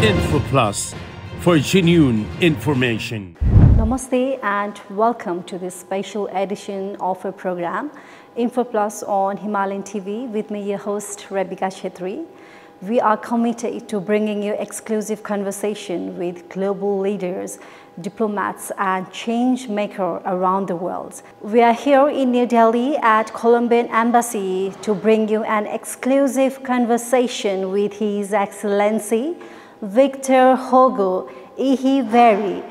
InfoPlus for genuine information. Namaste and welcome to this special edition of our program, InfoPlus on Himalayan TV with me, your host, Echeverri. We are committed to bringing you exclusive conversation with global leaders, diplomats and change makers around the world. We are here in New Delhi at Colombian Embassy to bring you an exclusive conversation with His Excellency Victor Hugo Echeverri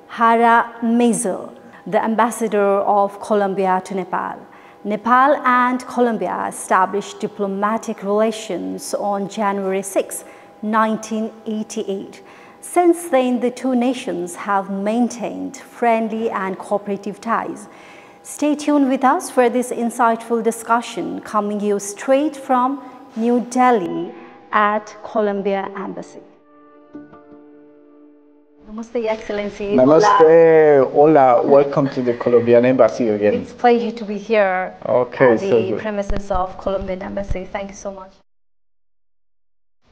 Jaramillo, the Ambassador of Colombia to Nepal. Nepal and Colombia established diplomatic relations on January 6, 1988. Since then, the two nations have maintained friendly and cooperative ties. Stay tuned with us for this insightful discussion coming you straight from New Delhi at Colombia Embassy. Namaste, Excellency. Namaste, hola, welcome to the Colombian Embassy again. It's a pleasure to be here Okay, at the premises of Colombian Embassy. Thank you so much.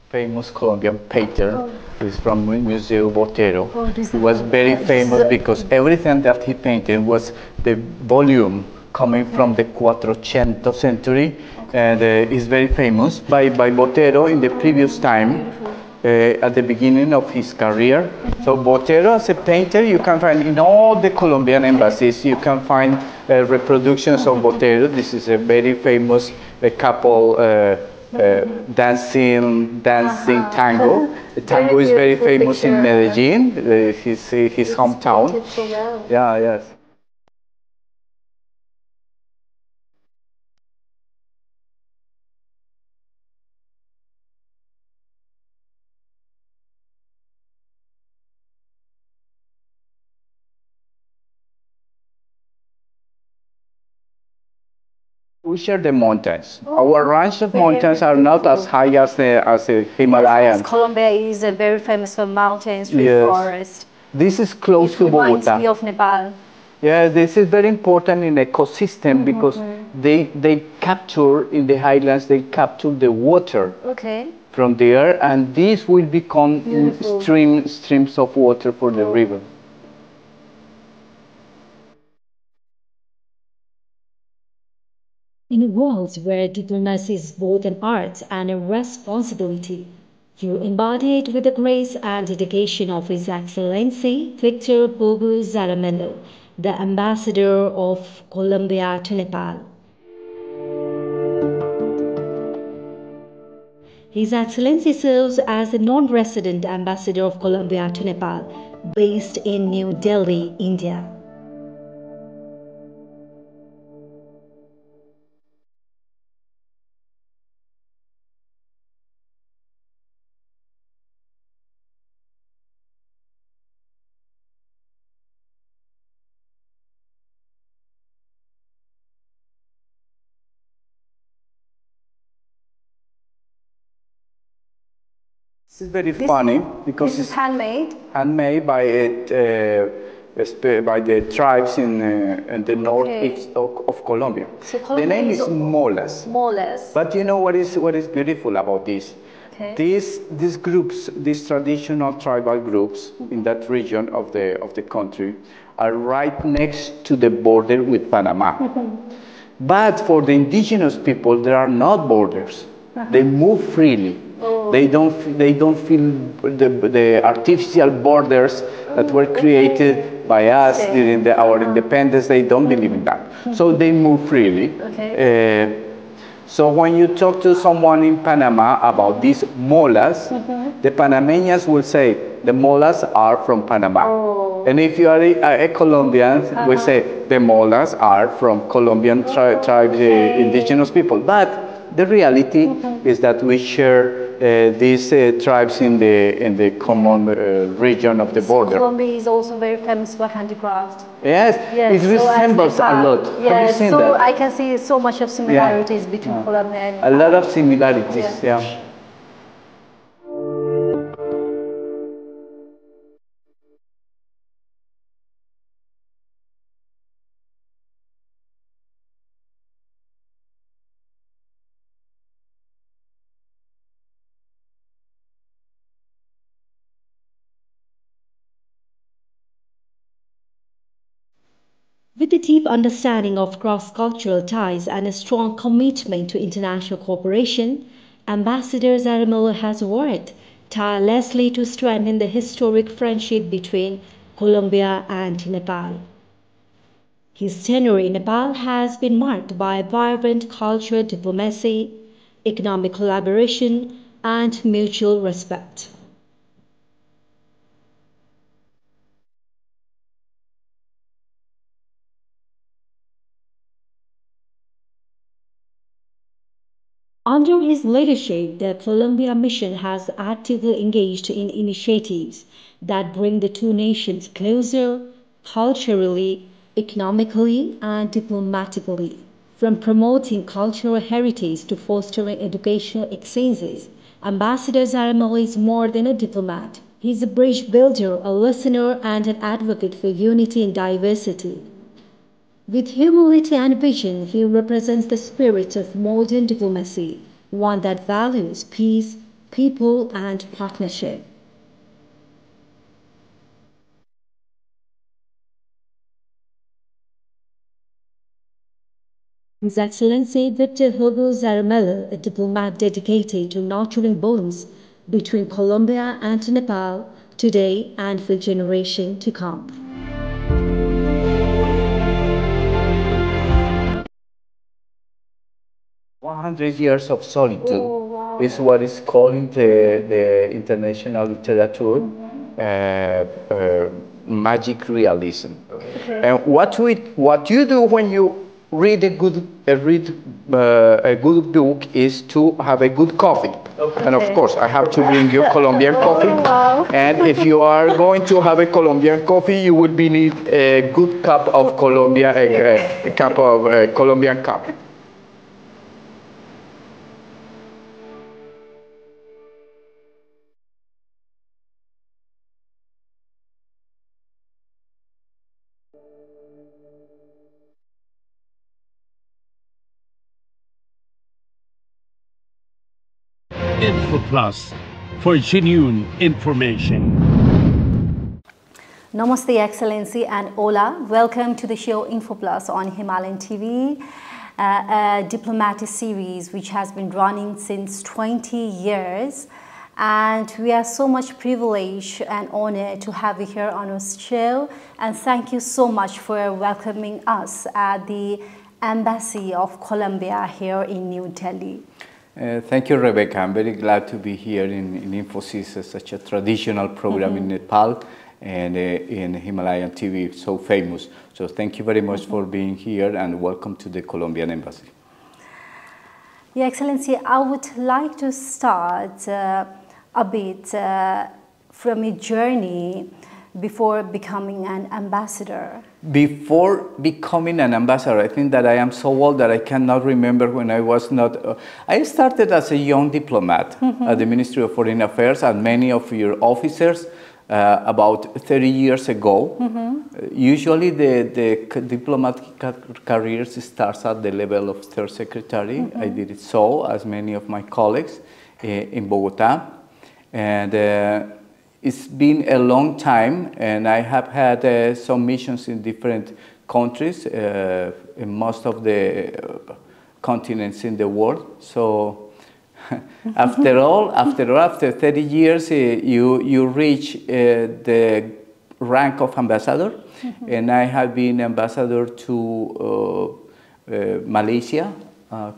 Famous Colombian painter who is from Museo Botero. He was very famous because everything that he painted was the volume coming from the 400th century, and is very famous by Botero in the previous time. At the beginning of his career. So Botero as a painter, you can find in all the Colombian embassies, you can find reproductions of Botero. This is a very famous couple dancing tango. The tango is very famous in Medellin, his hometown. Yeah, yes. We share the mountains. Our range of mountains are not as high as the Himalayas. Colombia is very famous for mountains, forest. This is close to Bogota. Reminds me of Nepal. Yeah, this is very important in ecosystem because they capture in the highlands. They capture the water from there, and this will become streams of water for the river. In a world where diplomacy is both an art and a responsibility, you embody it with the grace and dedication of His Excellency Victor Hugo Jaramillo, the Ambassador of Colombia to Nepal. His Excellency serves as the non-resident Ambassador of Colombia to Nepal, based in New Delhi, India. This is very funny because this is handmade. Handmade by the tribes in the northeast of Colombia. So the name is Molas. Molas. But you know what is beautiful about this? These groups, these traditional tribal groups in that region of the country, are right next to the border with Panama. But for the indigenous people, there are not borders. They move freely. They don't feel the artificial borders that were created by us during our independence. They don't believe in that. So they move freely. So when you talk to someone in Panama about these molas, the Panameñas will say the molas are from Panama. And if you are a Colombian, we say the molas are from Colombian tribes, indigenous people. But the reality is that we share these tribes in the common region of the border. Colombia is also very famous for handicraft. Yes, it resembles a lot. Yes, Have you seen so that? I can see so much of similarities between Colombia and a lot of similarities. Yeah. With a deep understanding of cross-cultural ties and a strong commitment to international cooperation, Ambassador Jaramillo has worked tirelessly to strengthen the historic friendship between Colombia and Nepal. His tenure in Nepal has been marked by vibrant cultural diplomacy, economic collaboration, and mutual respect. Under his leadership, the Colombia mission has actively engaged in initiatives that bring the two nations closer culturally, economically, and diplomatically. From promoting cultural heritage to fostering educational exchanges, Ambassador Zaramillo is more than a diplomat. He is a bridge builder, a listener, and an advocate for unity and diversity. With humility and vision, he represents the spirit of modern diplomacy, one that values peace, people, and partnership. His Excellency Victor Hugo Zaramella, a diplomat dedicated to nurturing bonds between Colombia and Nepal today and for generations to come. 100 years of solitude is what is called the international literature magic realism. And what you do when you read a good book is to have a good coffee. Okay. And of course, I have to bring you Colombian coffee. Wow. And if you are going to have a Colombian coffee, you would be need a good cup of Colombia, a cup of Colombian cup. Info Plus for genuine information. Namaste, Excellency, and hola. Welcome to the show Info Plus on Himalayan TV, a diplomatic series which has been running since 20 years. And we are so much privileged and honored to have you here on our show. And thank you so much for welcoming us at the Embassy of Colombia here in New Delhi. Thank you, Rebecca. I'm very glad to be here in Infosys, such a traditional program in Nepal and in Himalaya TV, so famous. So thank you very much for being here and welcome to the Colombian Embassy. Your Excellency, I would like to start a bit from your journey before becoming an ambassador. Before becoming an ambassador, I think that I am so old that I cannot remember when I was not. I started as a young diplomat at the Ministry of Foreign Affairs and many of your officers about 30 years ago. Usually the diplomatic careers starts at the level of third secretary. I did it so, as many of my colleagues in Bogota. And it's been a long time, and I have had some missions in different countries, in most of the continents in the world. So after 30 years, you reach the rank of ambassador, and I have been ambassador to Malaysia,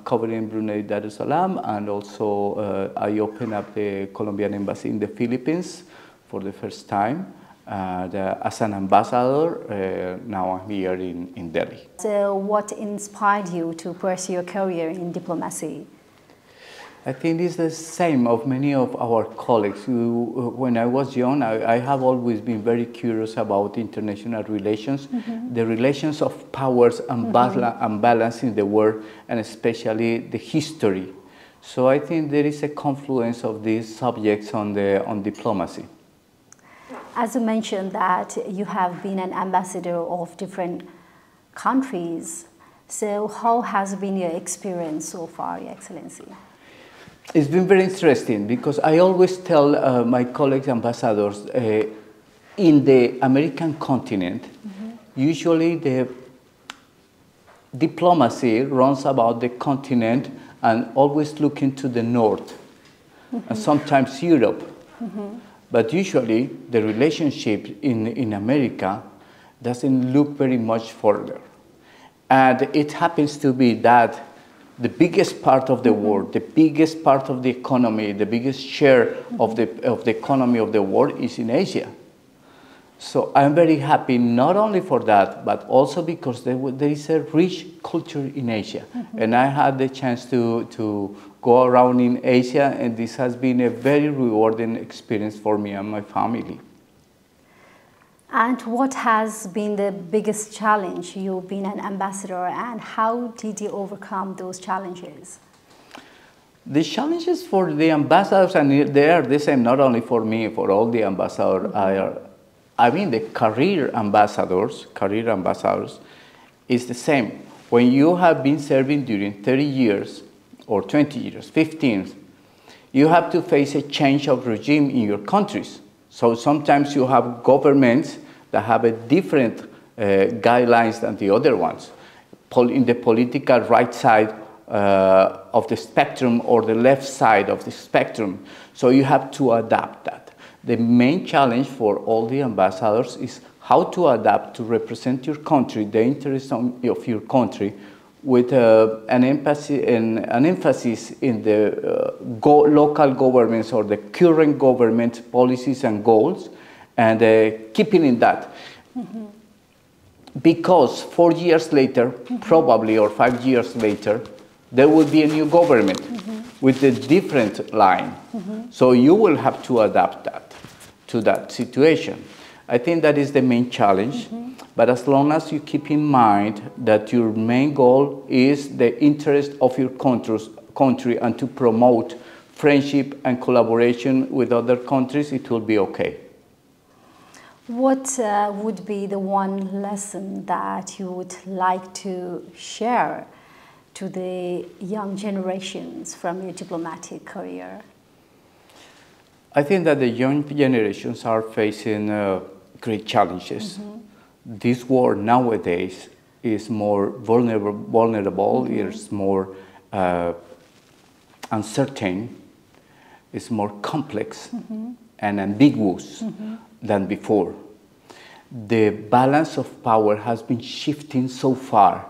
covering Brunei Dar es Salaam, and also I opened up the Colombian embassy in the Philippines for the first time as an ambassador. Now I'm here in Delhi. So what inspired you to pursue your career in diplomacy? I think it's the same of many of our colleagues. When I was young, I have always been very curious about international relations, the relations of powers and balance in the world, and especially the history. So I think there is a confluence of these subjects on diplomacy. As you mentioned that you have been an ambassador of different countries, so how has been your experience so far, Your Excellency? It's been very interesting because I always tell my colleagues ambassadors in the American continent, usually the diplomacy runs about the continent and always looking to the north, and sometimes Europe. But usually the relationship in America doesn't look very much further. And it happens to be that the biggest part of the world, the biggest part of the economy, the biggest share of the economy of the world is in Asia. So I'm very happy not only for that, but also because there is a rich culture in Asia. And I had the chance to go around in Asia, and this has been a very rewarding experience for me and my family. And what has been the biggest challenge? You've been an ambassador, and how did you overcome those challenges? The challenges for the ambassadors, and they are the same not only for me, for all the ambassadors, I mean the career ambassadors is the same. When you have been serving during 30 years, or 20 years, 15, you have to face a change of regime in your countries. So sometimes you have governments that have a different guidelines than the other ones. In the political right side of the spectrum or the left side of the spectrum. So you have to adapt that. The main challenge for all the ambassadors is how to adapt to represent your country, the interests of your country, with an emphasis in the local governments or the current government policies and goals, and keeping in that. Because 4 years later, probably, or 5 years later, there will be a new government with a different line. So you will have to adapt that to that situation. I think that is the main challenge. But as long as you keep in mind that your main goal is the interest of your country and to promote friendship and collaboration with other countries, it will be okay. What would be the one lesson that you would like to share to the young generations from your diplomatic career? I think that the young generations are facing great challenges. This world nowadays is more vulnerable, it's more uncertain, it's more complex and ambiguous than before. The balance of power has been shifting so far.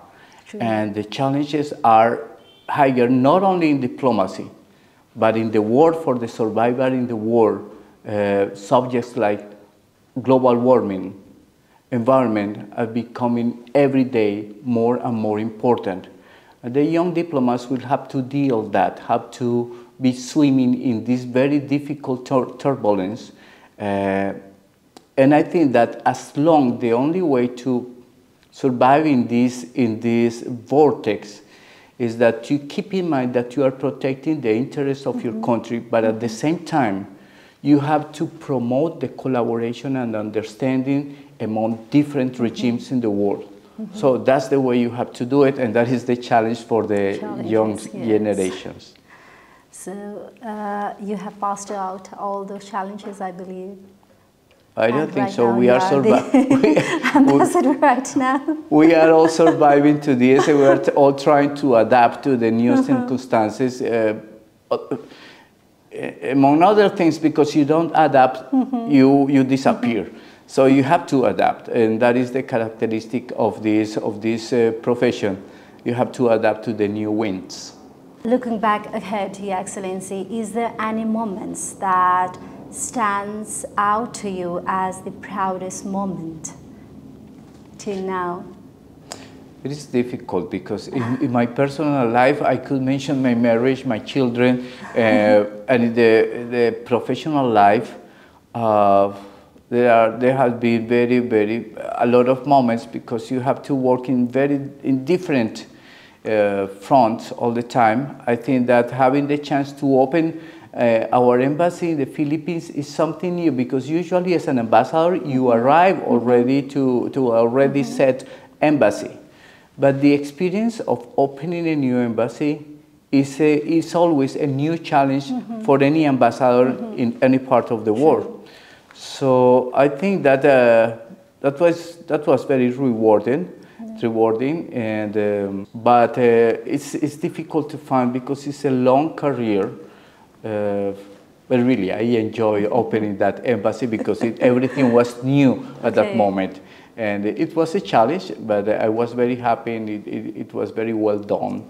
True. And the challenges are higher not only in diplomacy, but in the war for the survival in the war, subjects like global warming, environment are becoming every day more and more important. And the young diplomats will have to deal with that, have to be swimming in this very difficult turbulence. And I think that as long the only way to survive in this vortex is that you keep in mind that you are protecting the interests of your country, but at the same time, you have to promote the collaboration and understanding among different regimes in the world. So that's the way you have to do it, and that is the challenge for the young generations. So you have passed out all those challenges, I believe. I don't think so. We are surviving. Ambassador right now. We are all surviving to this. We are all trying to adapt to the new circumstances. Among other things, because you don't adapt, you disappear. So you have to adapt, and that is the characteristic of this profession. You have to adapt to the new winds. Looking back ahead, Your Excellency, is there any moments that stands out to you as the proudest moment till now? It is difficult because in my personal life I could mention my marriage, my children, and in the professional life there have been a lot of moments because you have to work in different fronts all the time. I think that having the chance to open our embassy in the Philippines is something new, because usually as an ambassador you arrive already to already set embassy. But the experience of opening a new embassy is always a new challenge for any ambassador in any part of the world. So I think that that was very rewarding, rewarding, and but it's difficult to find because it's a long career. But really, I enjoy opening that embassy because everything was new at that moment. And it was a challenge, but I was very happy, and it was very well done.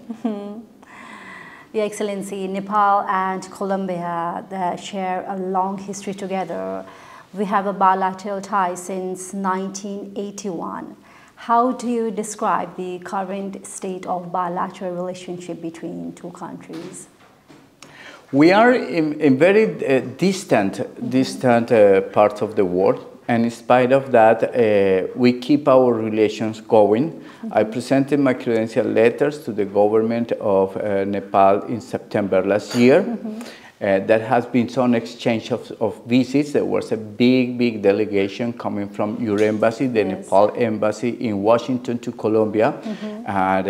Your Excellency, Nepal and Colombia, they share a long history together. We have a bilateral tie since 1981. How do you describe the current state of bilateral relationship between two countries? We are in very distant parts of the world. And in spite of that, we keep our relations going. I presented my credential letters to the government of Nepal in September last year. There has been some exchange of visits. There was a big delegation coming from your embassy, the Nepal embassy in Washington, to Colombia. And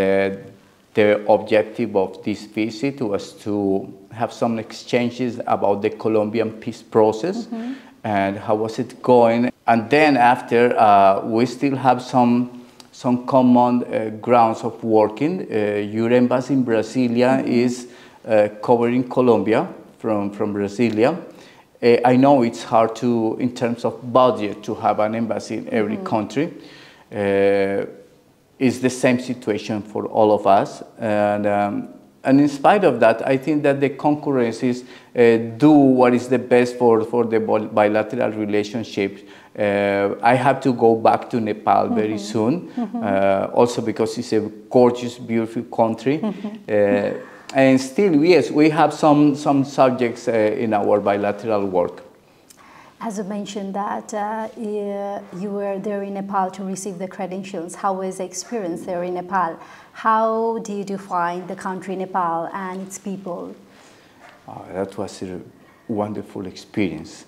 the objective of this visit was to have some exchanges about the Colombian peace process. And how was it going? And then after, we still have some common grounds of working. Your embassy in Brasilia is covering Colombia from Brasilia. I know it's hard to, in terms of budget, to have an embassy in every country. It's the same situation for all of us. And in spite of that, I think that the concurrencies do what is the best for the bilateral relationship. I have to go back to Nepal very soon, also because it's a gorgeous, beautiful country. And still, yes, we have some subjects in our bilateral work. As you mentioned that you were there in Nepal to receive the credentials. How was the experience there in Nepal? How do you define the country Nepal and its people? That was a wonderful experience.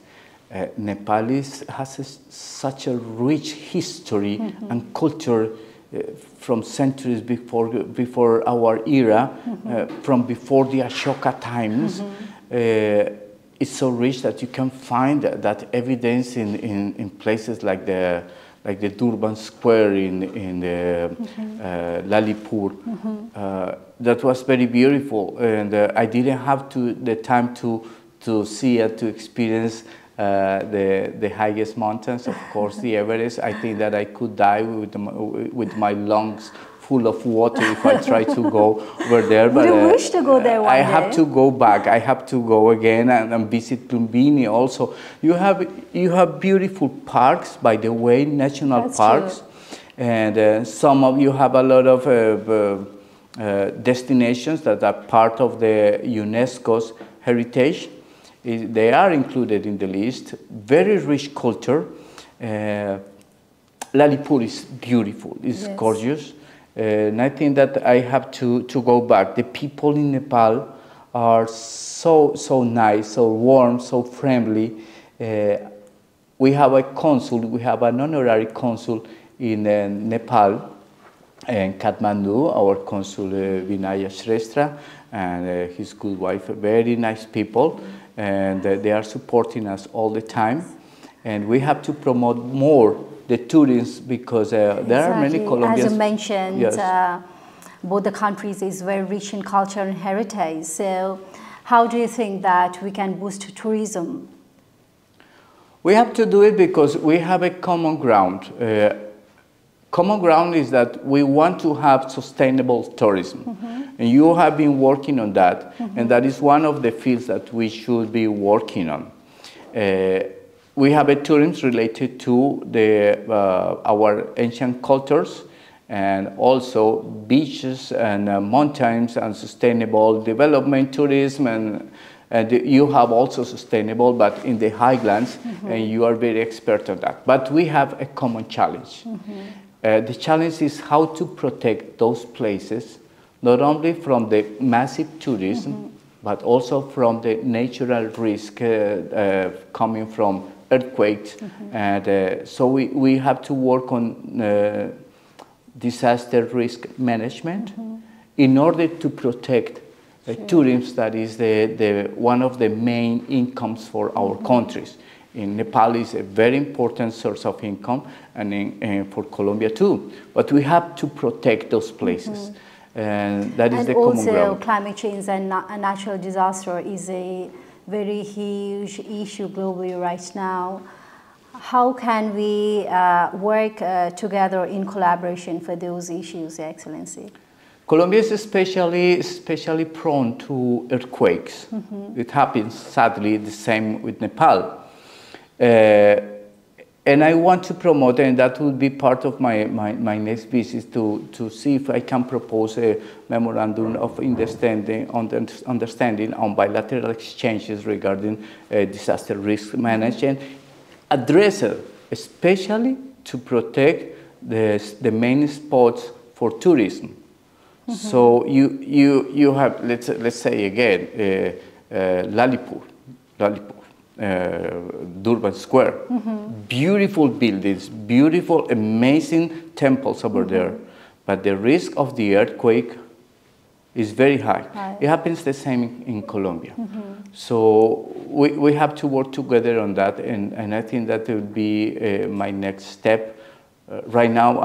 Nepal has such a rich history and culture from centuries before our era, from before the Ashoka times. It's so rich that you can find that evidence in places like the Durban Square in Lalitpur. That was very beautiful, and I didn't have the time to see it, to experience the highest mountains, of course, the Everest. I think that I could die with my lungs full of water if I try to go over there. But you wish to go there one day? I have to go back. I have to go again and visit Lumbini also. You have beautiful parks, by the way, national parks. True. And some of you have a lot of destinations that are part of the UNESCO's heritage. They are included in the list. Very rich culture. Lalitpur is beautiful. It's gorgeous. And I think that I have to go back. The people in Nepal are so nice, so warm, so friendly. We have a consul, we have an honorary consul in Nepal, in Kathmandu, our consul Vinaya Shrestha, and his good wife, very nice people, and they are supporting us all the time. And we have to promote more the tourism because there are many Colombians. As you mentioned, both the countries is very rich in culture and heritage. So how do you think that we can boost tourism? We have to do it because we have a common ground. Common ground is that we want to have sustainable tourism. And you have been working on that. And that is one of the fields that we should be working on. We have a tourism related to our ancient cultures and also beaches and mountains and sustainable development tourism, and you have also sustainable, but in the highlands, and you are very expert on that. But we have a common challenge. The challenge is how to protect those places, not only from the massive tourism, but also from the natural risk coming from earthquakes. And so we have to work on disaster risk management in order to protect tourism that is one of the main incomes for our countries. in Nepal is a very important source of income, and for Colombia too. But we have to protect those places. And that is the common ground. And also climate change and natural disaster is a very huge issue globally right now. How can we work together in collaboration for those issues, Your Excellency? Colombia is especially prone to earthquakes. It happens, sadly, the same with Nepal. And I want to promote, and that will be part of my next visit, to see if I can propose a memorandum of understanding on bilateral exchanges regarding disaster risk management, addressed especially to protect the main spots for tourism. So you have, let's say again, Lalipur, Durban Square, beautiful buildings, beautiful, amazing temples over there, but the risk of the earthquake is very high. It happens the same in Colombia. So we have to work together on that, and I think that will be my next step. Right now,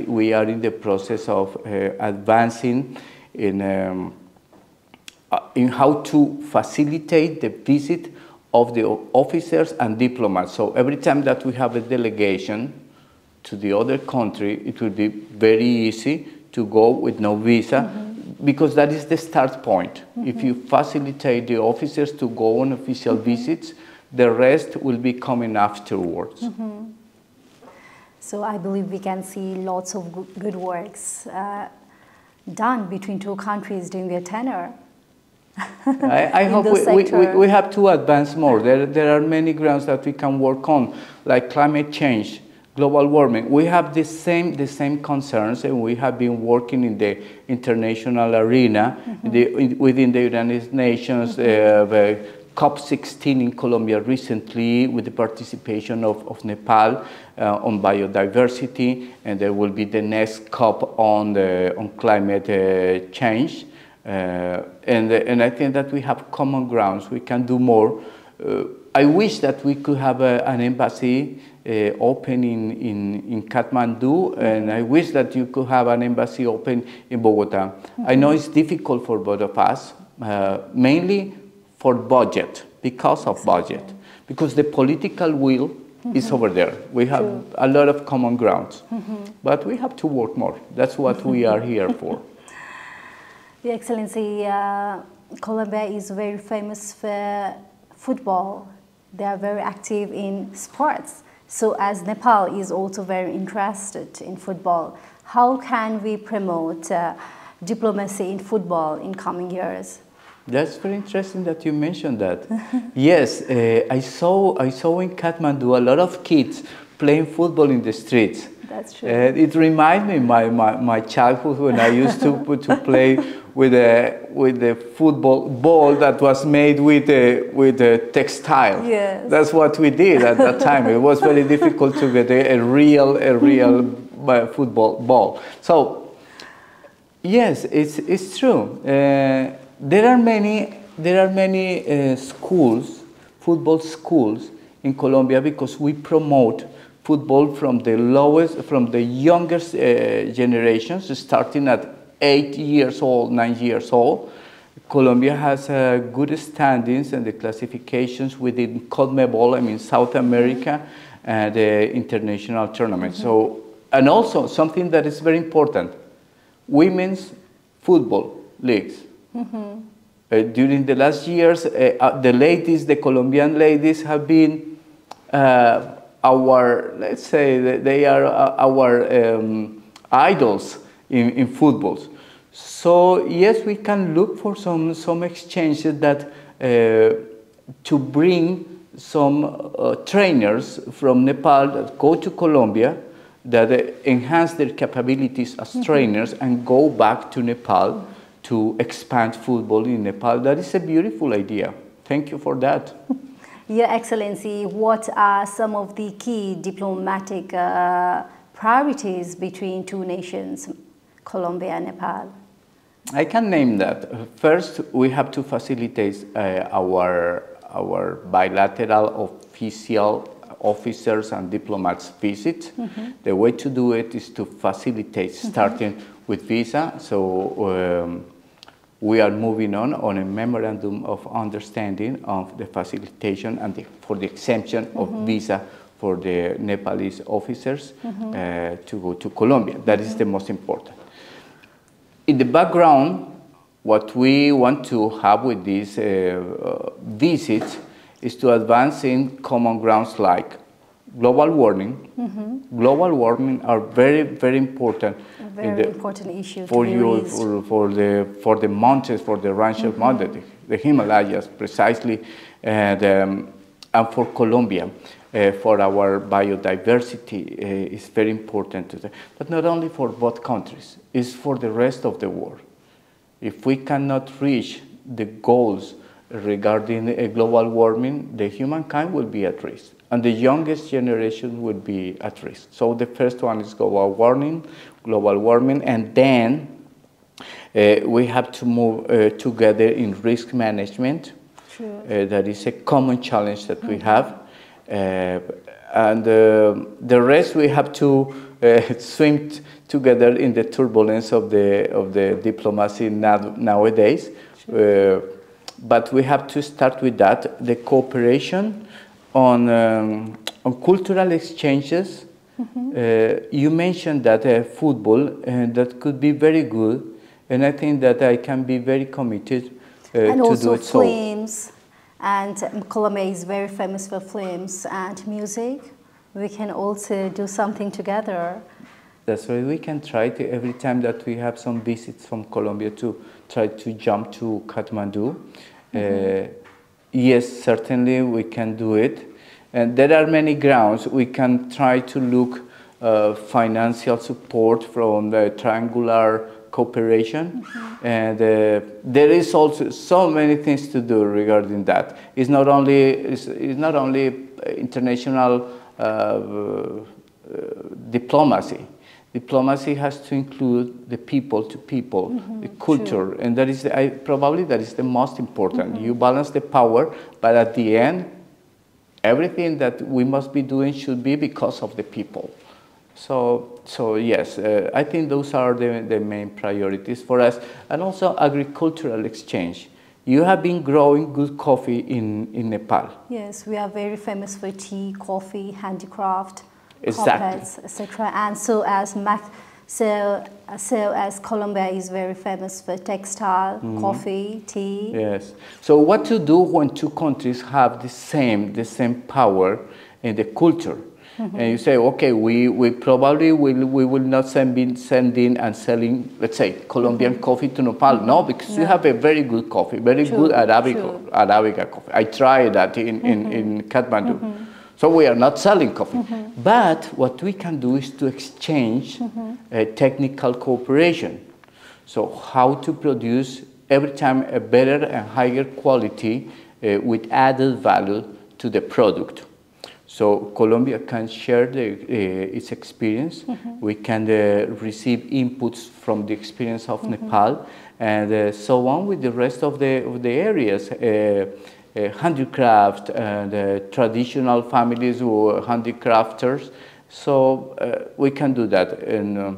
we are in the process of advancing in how to facilitate the visit of the officers and diplomats. So every time that we have a delegation to the other country, it will be very easy to go with no visa, because that is the start point. If you facilitate the officers to go on official visits, the rest will be coming afterwards. So I believe we can see lots of good works done between two countries during their tenure. I hope we have to advance more. There are many grounds that we can work on, like climate change, global warming. We have the same concerns, and we have been working in the international arena, within the United Nations, the COP16 in Colombia recently, with the participation of Nepal on biodiversity, and there will be the next COP on climate change. And I think that we have common grounds. We can do more. I wish that we could have an embassy open in Kathmandu, and I wish that you could have an embassy open in Bogota. I know it's difficult for both of us, mainly for budget, because of budget, because the political will is over there. We have a lot of common grounds, but we have to work more. That's what we are here for. Your Excellency, Colombia is very famous for football. They are very active in sports. So as Nepal is also very interested in football, how can we promote diplomacy in football in coming years? That's very interesting that you mentioned that. Yes, I saw in Kathmandu a lot of kids playing football in the streets. That's true. It reminds me my childhood, when I used to play with a football ball that was made with a textile. Yes. That's what we did at that time. It was very difficult to get a real football ball. So yes, it's true. There are many schools, football schools in Colombia, because we promote football from the youngest generations, starting at 8 years old, 9 years old. Colombia has good standings and the classifications within CONMEBOL, I mean South America, and the international tournament. So, and also something that is very important, women's football leagues. During the last years, the Colombian ladies have been let's say, they are our idols in football. So yes, we can look for some exchanges that to bring some trainers from Nepal that go to Colombia, that enhance their capabilities as trainers and go back to Nepal to expand football in Nepal. That is a beautiful idea. Thank you for that. Your Excellency, what are some of the key diplomatic priorities between two nations, Colombia and Nepal? I can name that. First, we have to facilitate our our bilateral official officers and diplomats visit. The way to do it is to facilitate, starting with visa. So we are moving on a memorandum of understanding of the facilitation and for the exemption of visa for the Nepalese officers to go to Colombia. That is the most important. In the background, what we want to have with these visits is to advance in common grounds like global warming. Global warming are very, very important. Very important issue for to be you, raised. for the mountains, for the range of mountains, the Himalayas precisely, and for Colombia, for our biodiversity is very important to them. But not only for both countries, it's for the rest of the world. If we cannot reach the goals regarding global warming, the humankind will be at risk, and the youngest generation will be at risk. So the first one is global warming, and then we have to move together in risk management. That is a common challenge that we have, and the rest we have to swim together in the turbulence of the diplomacy nowadays. But we have to start with that, the cooperation on cultural exchanges. You mentioned that football, that could be very good, and I think that I can be very committed and to also do it so. films, and Colombia is very famous for films and music. We can also do something together. That's why we can try to, every time that we have some visits from Colombia, to try to jump to Kathmandu. Yes, certainly we can do it. And there are many grounds. We can try to look financial support from the triangular cooperation. And there is also so many things to do regarding that. It's not only international diplomacy. Diplomacy has to include the people to people, the culture, and that is probably that is the most important. You balance the power, but at the end, everything that we must be doing should be because of the people. So yes, I think those are the main priorities for us, and also agricultural exchange. You have been growing good coffee in Nepal. Yes, we are very famous for tea, coffee, handicraft, exactly, etc. And so as Colombia is very famous for textile, coffee, tea. Yes. So what to do when two countries have the same power in the culture? And you say, okay, we probably will not send in and selling, let's say, Colombian coffee to Nepal. No, because you have a very good coffee, very good Arabica coffee. I tried that in Kathmandu. So we are not selling coffee. But what we can do is to exchange technical cooperation. So how to produce every time a better and higher quality with added value to the product. So Colombia can share its experience. We can receive inputs from the experience of Nepal, and so on with the rest of the areas. Handicraft and traditional families who are handicrafters. So we can do that, and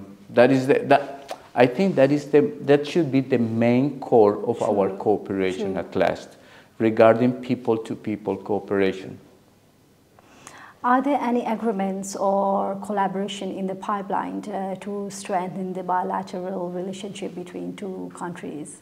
I think that should be the main core of our cooperation at last, regarding people-to-people cooperation. Are there any agreements or collaboration in the pipeline to strengthen the bilateral relationship between two countries?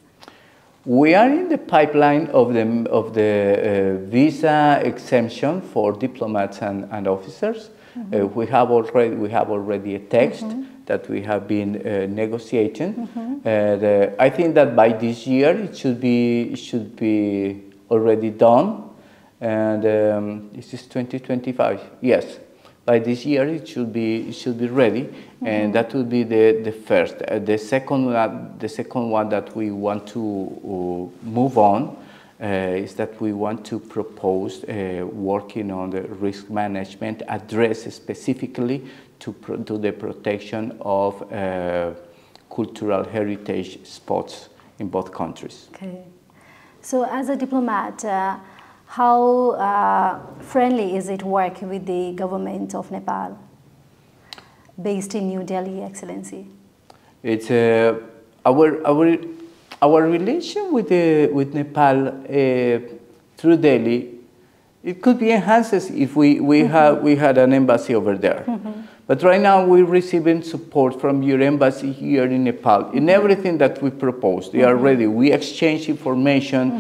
We are in the pipeline of the visa exemption for diplomats and officers. We have already a text that we have been negotiating. And I think that by this year it should be already done. And this is 2025. Yes, by this year it should be ready, and that will be the first. The second one that we want to move on is that we want to propose working on the risk management, address specifically to the protection of cultural heritage spots in both countries. Okay, so as a diplomat, How friendly is it work with the government of Nepal, based in New Delhi, Excellency? It's our relation with Nepal through Delhi. It could be enhanced if we had an embassy over there. But right now we're receiving support from your embassy here in Nepal. In everything that we propose, they are ready. We exchange information.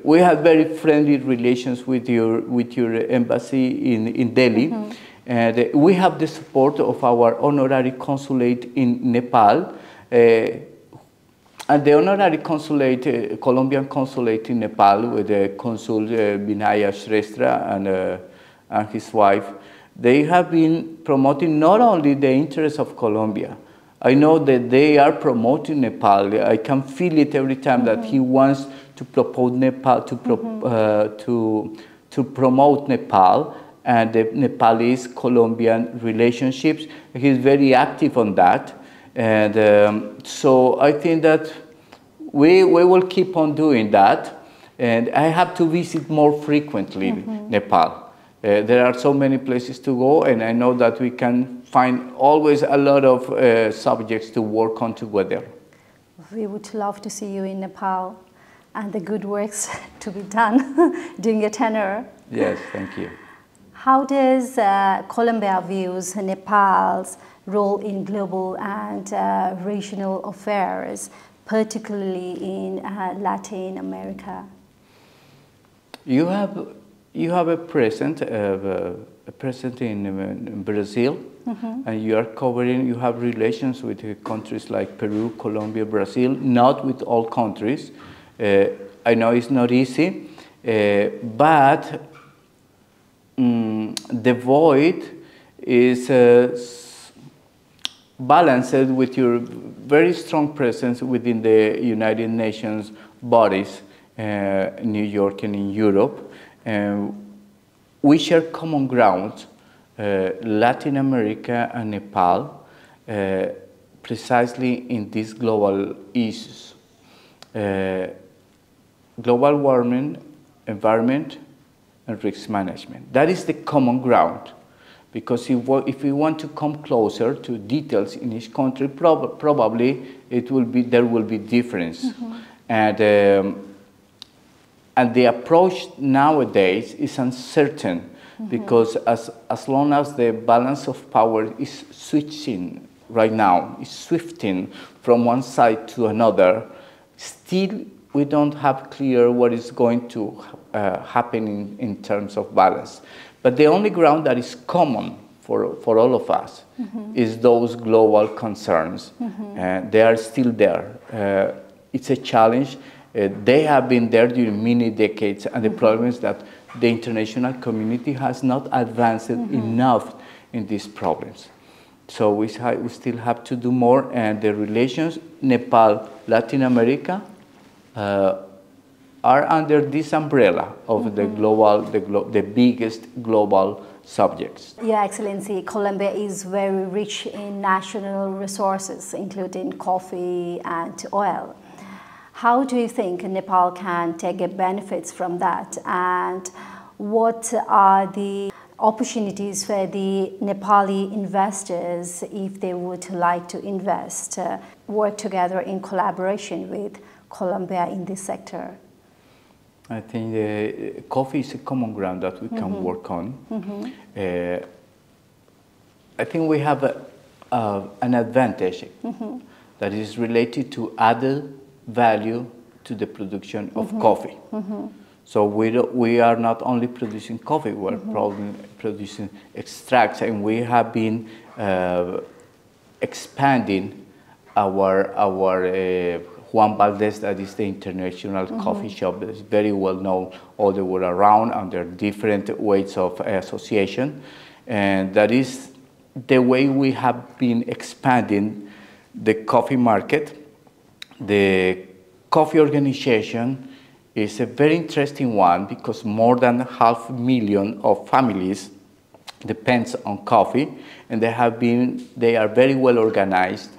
We have very friendly relations with your embassy in Delhi. And we have the support of our honorary consulate in Nepal. And the honorary consulate, Colombian consulate in Nepal, with the consul Vinaya Shrestha and his wife, they have been promoting not only the interests of Colombia. I know that they are promoting Nepal. I can feel it every time that he wants to propose Nepal, to promote Nepal and the Nepalese-Colombian relationships. He's very active on that. And so I think that we will keep on doing that. And I have to visit more frequently Nepal. There are so many places to go, and I know that we can find always a lot of subjects to work on together. We would love to see you in Nepal and the good works to be done during your tenure. Yes, thank you. How does Colombia views Nepal's role in global and regional affairs, particularly in Latin America? You have a present in Brazil, and you are covering. You have relations with countries like Peru, Colombia, Brazil. Not with all countries. I know it's not easy, but the void is balanced with your very strong presence within the United Nations bodies, New York and in Europe. We share common ground, Latin America and Nepal, precisely in these global issues. Global warming, environment, and risk management. That is the common ground. Because if we want to come closer to details in each country, probably there will be difference. And the approach nowadays is uncertain, because as long as the balance of power is switching right now, is shifting from one side to another, still we don't have clear what is going to happen in terms of balance. But the only ground that is common for all of us is those global concerns. They are still there. It's a challenge. They have been there during many decades, and the problem is that the international community has not advanced enough in these problems. So we still have to do more, and the relations Nepal, Latin America, are under this umbrella of the biggest global subjects. Your Excellency, Colombia is very rich in natural resources, including coffee and oil. How do you think Nepal can take benefits from that? And what are the opportunities for the Nepali investors if they would like to invest, work together in collaboration with Colombia in this sector? I think coffee is a common ground that we can work on. I think we have an advantage that is related to added value to the production of coffee. So we are not only producing coffee, we're probably producing extracts, and we have been expanding our Juan Valdez, that is the international coffee shop that is very well known all the world around under different ways of association. And that is the way we have been expanding the coffee market. The coffee organization is a very interesting one because more than 500,000 of families depends on coffee, and they are very well organized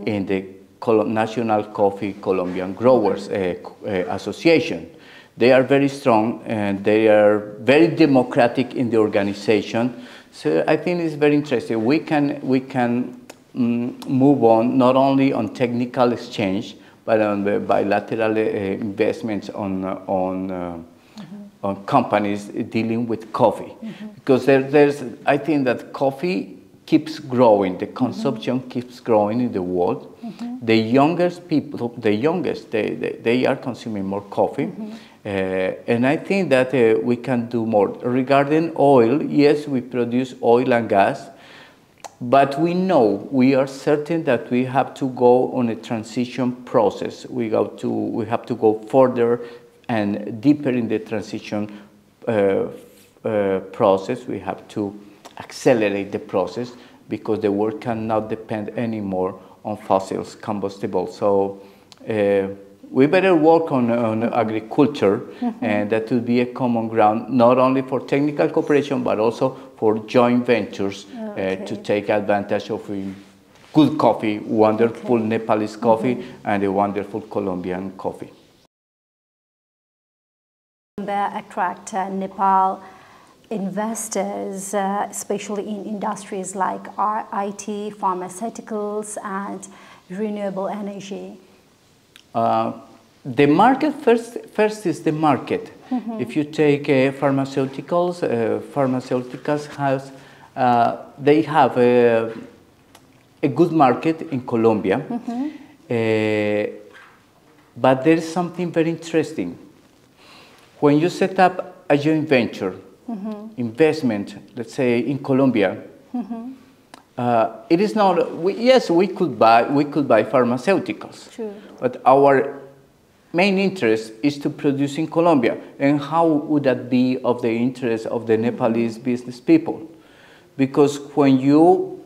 in the National Coffee Colombian Growers Association. They are very strong and they are very democratic in the organization. So I think it's very interesting. We can move on not only on technical exchange, but on the bilateral investments on companies dealing with coffee. Because I think that coffee keeps growing, the consumption keeps growing in the world. The youngest people, they are consuming more coffee. And I think that we can do more. Regarding oil, yes, we produce oil and gas, but we are certain that we have to go on a transition process. We have to go further and deeper in the transition process. We have to accelerate the process because the world cannot depend anymore on fossil combustibles. So we better work on agriculture, and that will be a common ground, not only for technical cooperation, but also for joint ventures to take advantage of good coffee, wonderful Nepalese coffee, and a wonderful Colombian coffee. Attract Nepal investors, especially in industries like IT, pharmaceuticals, and renewable energy? The market first is the market. If you take pharmaceuticals, they have a good market in Colombia, but there is something very interesting. When you set up a joint venture investment, let's say in Colombia, it is not. Yes, we could buy pharmaceuticals, True. but our main interest is to produce in Colombia. And how would that be of the interest of the Nepalese business people? Because when you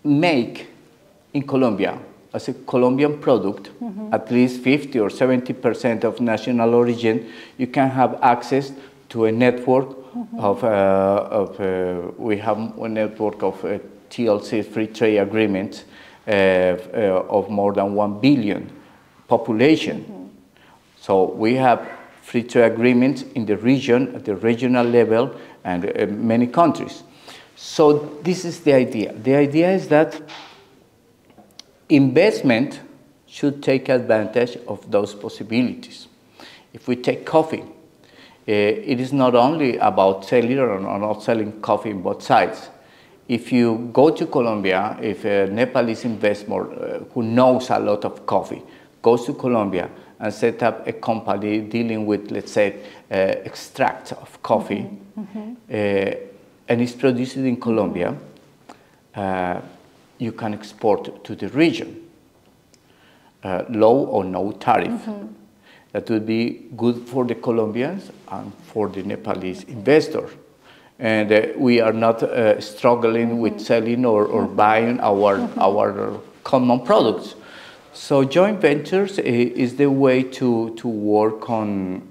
make in Colombia as a Colombian product, at least 50 or 70% of national origin, you can have access to a network we have a network of TLC free trade agreements of more than 1 billion population. So we have free trade agreements in the region, at the regional level, and many countries. So this is the idea. The idea is that investment should take advantage of those possibilities. If we take coffee, it is not only about selling or not selling coffee on both sides. If you go to Colombia, if a Nepalese investor who knows a lot of coffee goes to Colombia and set up a company dealing with, let's say, extract of coffee, and is produced in Colombia, you can export to the region, low or no tariff. That would be good for the Colombians and for the Nepalese investor. And we are not struggling with selling or buying our common products. So joint ventures is the way to work on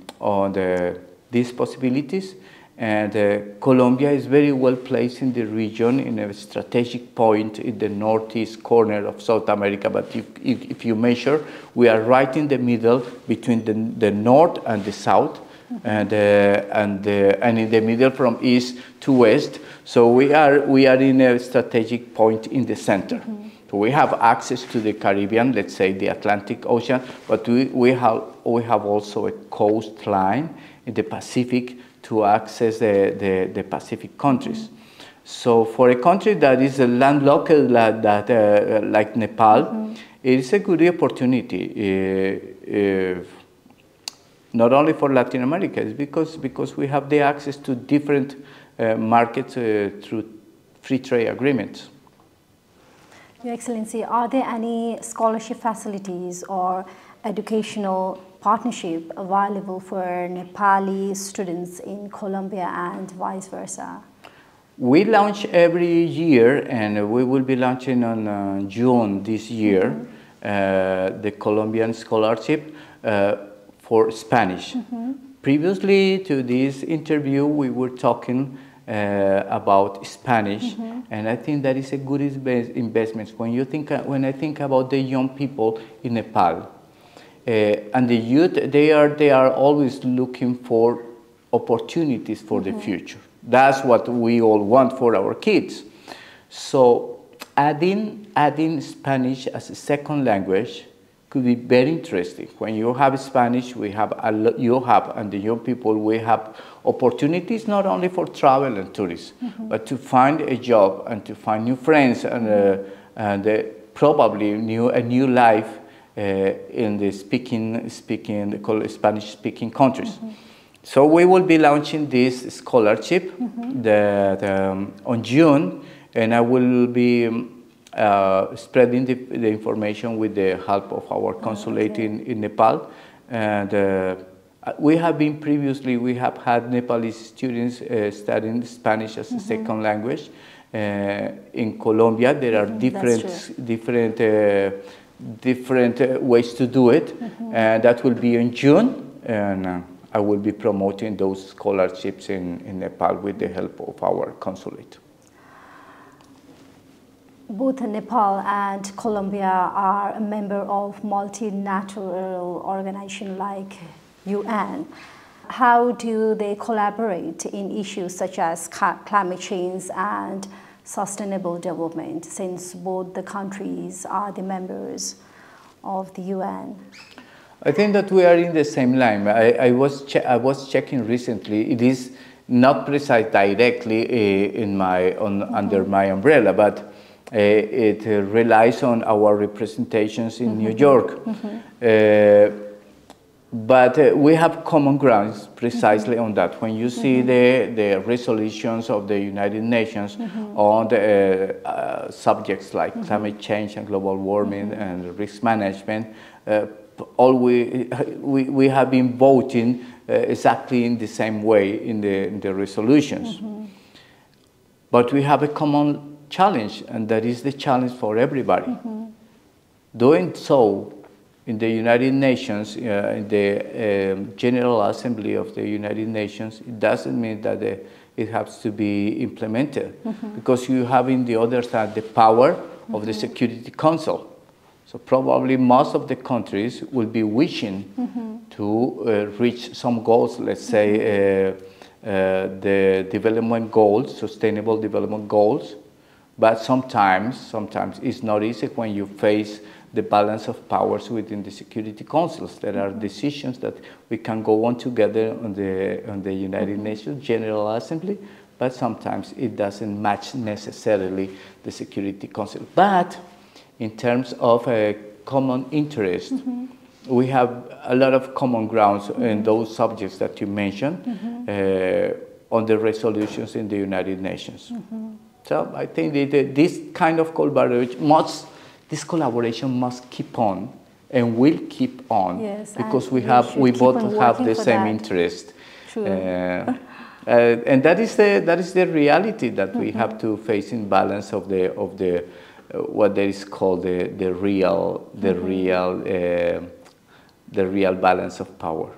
these possibilities. And Colombia is very well placed in the region, in a strategic point in the northeast corner of South America. But if you measure, we are right in the middle between the north and the south, and in the middle from east to west. So we are in a strategic point in the center. So we have access to the Caribbean, let's say the Atlantic Ocean, but we have also a coastline in the Pacific to access the Pacific countries. So for a country that is a landlocked like Nepal, it is a good opportunity, not only for Latin America, it's because we have the access to different markets through free trade agreements. Your Excellency, are there any scholarship facilities or educational partnership available for Nepali students in Colombia and vice versa? We launch every year, and we will be launching on June this year, the Colombian scholarship for Spanish. Previously to this interview, we were talking about Spanish, and I think that is a good investment. When I think about the young people in Nepal, And the youth, they are always looking for opportunities for the future. That's what we all want for our kids. So adding Spanish as a second language could be very interesting. When you have Spanish, you have, and the young people, we have opportunities not only for travel and tourism, but to find a job and to find new friends and probably a new life in the Spanish-speaking countries. So we will be launching this scholarship on June, and I will be spreading the information with the help of our consulate in Nepal. And we have had Nepalese students studying Spanish as a second language. In Colombia, there are different ways to do it, and that will be in June. And I will be promoting those scholarships in Nepal with the help of our consulate. Both Nepal and Colombia are a member of multilateral organizations like UN. How do they collaborate in issues such as climate change and sustainable development, since both the countries are the members of the UN? I think that we are in the same line. I was checking recently. It is not precise directly under my umbrella, but it relies on our representations in New York. But we have common grounds precisely on that. When you see the resolutions of the United Nations on the subjects like climate change and global warming and risk management, we have been voting exactly in the same way in the resolutions. But we have a common challenge, and that is the challenge for everybody. Doing so in the United Nations, in the General Assembly of the United Nations, it doesn't mean that it has to be implemented, because you have in the other side the power of the Security Council. So probably most of the countries will be wishing to reach some goals, let's say the development goals, sustainable development goals, but sometimes it's not easy when you face the balance of powers within the Security Councils. There are decisions that we can go on together on the United Nations General Assembly, but sometimes it doesn't match necessarily the Security Council. But in terms of a common interest, we have a lot of common grounds in those subjects that you mentioned on the resolutions in the United Nations. So I think that this kind of collaboration must keep on and will keep on, because we both have the same interest. And that is the reality that we have to face in balance of the what there is called the real balance of power.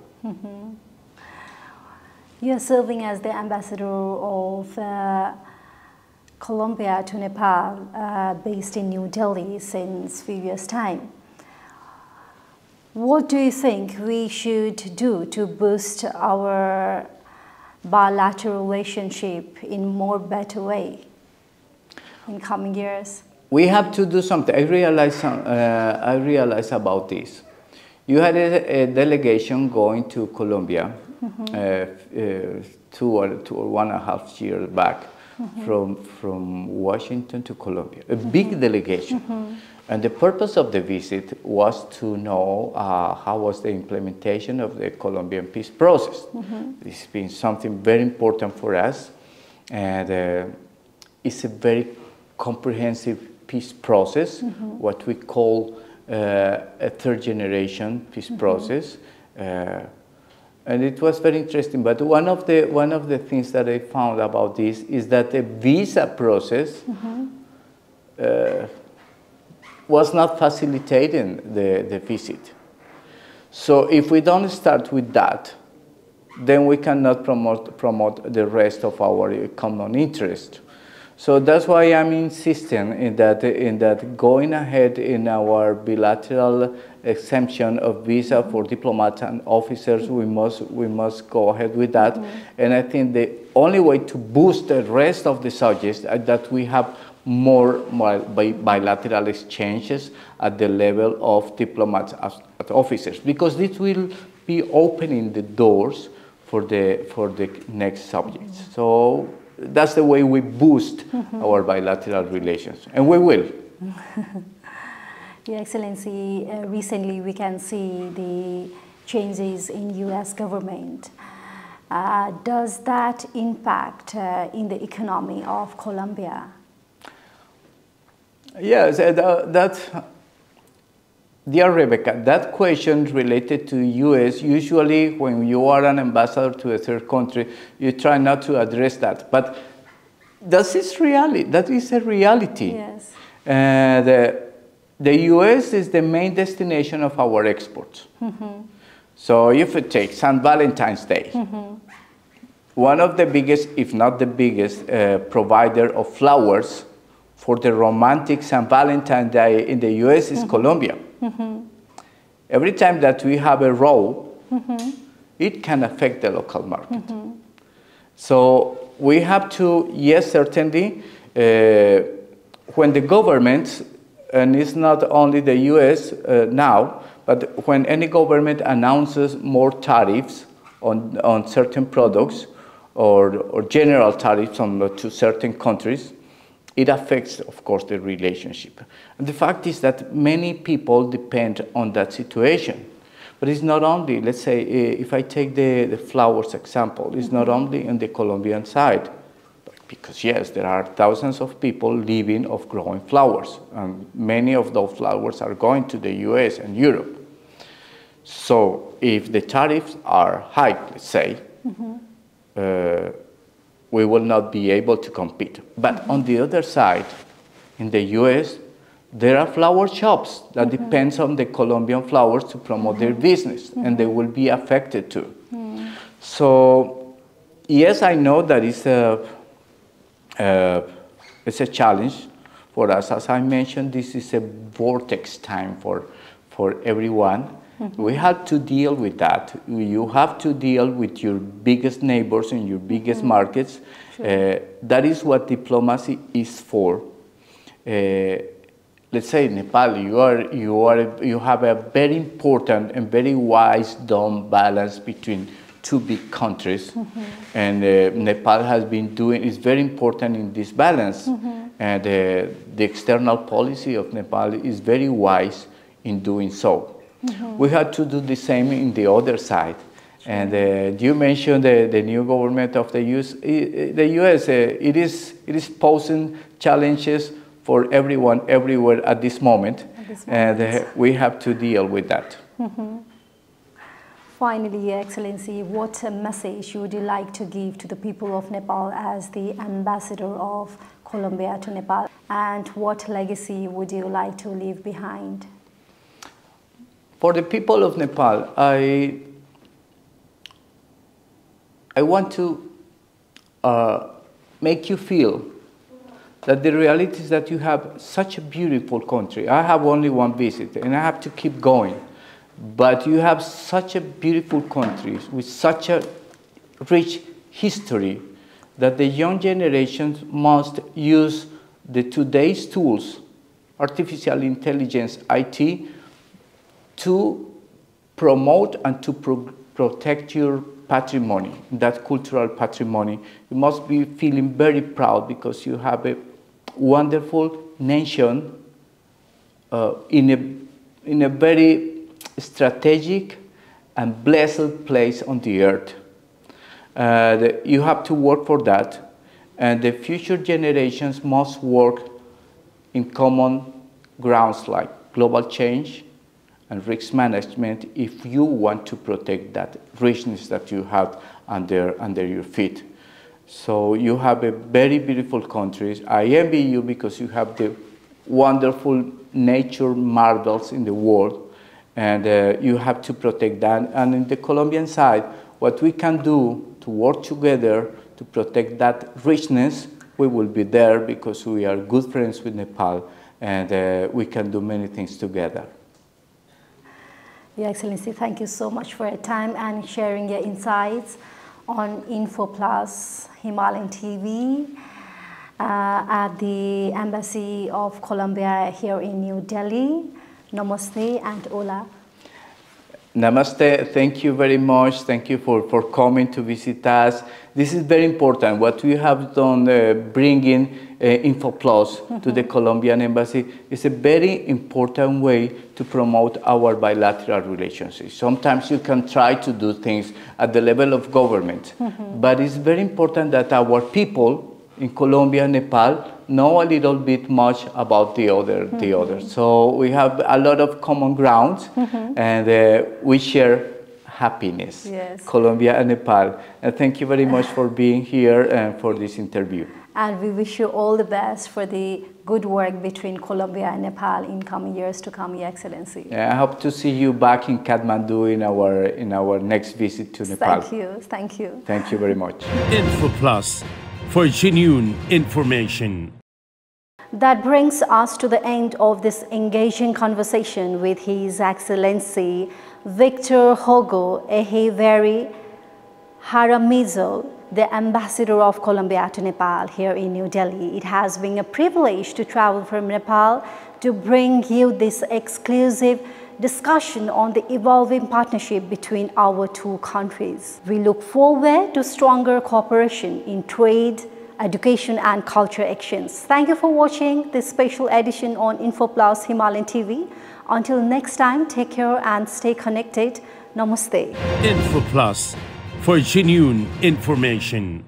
You are serving as the ambassador of Colombia to Nepal, based in New Delhi since few years' time. What do you think we should do to boost our bilateral relationship in more better way in coming years? We have to do something. I realize about this. You had a delegation going to Colombia 2 or 1.5 years back from Washington to Colombia, a big delegation. And the purpose of the visit was to know how was the implementation of the Colombian peace process. This has been something very important for us, and it's a very comprehensive peace process, what we call a third generation peace process. And it was very interesting. But one of the things that I found about this is that the visa process was not facilitating the visit. So if we don't start with that, then we cannot promote the rest of our common interest. So that's why I'm insisting in that going ahead in our bilateral exemption of visa for diplomats and officers, we must go ahead with that. And I think the only way to boost the rest of the subjects is that we have more bilateral exchanges at the level of diplomats as officers, because this will be opening the doors for the next subjects. So that's the way we boost our bilateral relations, and we will. Your Excellency, recently we can see the changes in U.S. government. Does that impact in the economy of Colombia? Yes, dear Rebecca, that question related to U.S., usually when you are an ambassador to a third country, you try not to address that. But that is a reality. Yes. The U.S. is the main destination of our exports. So if you take St. Valentine's Day, one of the biggest, if not the biggest, provider of flowers for the romantic St. Valentine's Day in the U.S. is Colombia. Every time that we have a row, it can affect the local market. So we have to, yes, certainly, when the government, and it's not only the U.S. Now, but when any government announces more tariffs on certain products or general tariffs to certain countries, it affects, of course, the relationship. And the fact is that many people depend on that situation. But it's not only, let's say, if I take the flowers example, it's not only on the Colombian side, because yes, there are thousands of people living of growing flowers, and many of those flowers are going to the US and Europe. So if the tariffs are high, let's say, we will not be able to compete. But on the other side, in the US, there are flower shops that depends on the Colombian flowers to promote their business, and they will be affected too. So yes, I know that it's a challenge for us. As I mentioned, this is a vortex time for everyone. We have to deal with that. You have to deal with your biggest neighbors and your biggest markets. That is what diplomacy is for. Let's say Nepal, you have a very important and very wise done balance between two big countries, and Nepal has been doing is very important in this balance, and the external policy of Nepal is very wise in doing so. We had to do the same in the other side. And you mentioned the new government of the US. The US, it is posing challenges for everyone, everywhere at this moment, and we have to deal with that. Finally, Your Excellency, what message would you like to give to the people of Nepal as the ambassador of Colombia to Nepal, and what legacy would you like to leave behind? For the people of Nepal, I want to make you feel that the reality is that you have such a beautiful country. I have only one visit, and I have to keep going. But you have such a beautiful country with such a rich history that the young generations must use today's tools, artificial intelligence, IT, to promote and to protect your patrimony, that cultural patrimony. You must be feeling very proud because you have a wonderful nation in a very strategic and blessed place on the earth. You have to work for that, and the future generations must work in common grounds like global change and risk management if you want to protect that richness that you have under your feet. So you have a very beautiful country. I envy you because you have the wonderful nature marvels in the world, and you have to protect that. And in the Colombian side, what we can do to work together to protect that richness we will be there because we are good friends with Nepal and we can do many things together. Your Excellency, thank you so much for your time and sharing your insights on Info Plus Himalayan TV at the Embassy of Colombia here in New Delhi. Namaste and Ola. Namaste, thank you very much. Thank you for coming to visit us. This is very important. What we have done, bringing Info Plus to the Colombian Embassy, is a very important way to promote our bilateral relationships. Sometimes you can try to do things at the level of government, but it's very important that our people in Colombia and Nepal know a little bit much about the other. So we have a lot of common ground and we share happiness, yes. Colombia and Nepal. And thank you very much for being here and for this interview. And we wish you all the best for the good work between Colombia and Nepal in coming years to come, Your Excellency. I hope to see you back in Kathmandu in our next visit to Nepal. Thank you, thank you. Thank you very much. Info Plus, for genuine information. That brings us to the end of this engaging conversation with His Excellency Victor Hugo Echeverri Jaramillo, the Ambassador of Colombia to Nepal here in New Delhi. It has been a privilege to travel from Nepal to bring you this exclusive discussion on the evolving partnership between our two countries. We look forward to stronger cooperation in trade, education and culture actions. Thank you for watching this special edition on Info Plus Himalayan TV. Until next time, take care and stay connected. Namaste. Info Plus, for genuine information.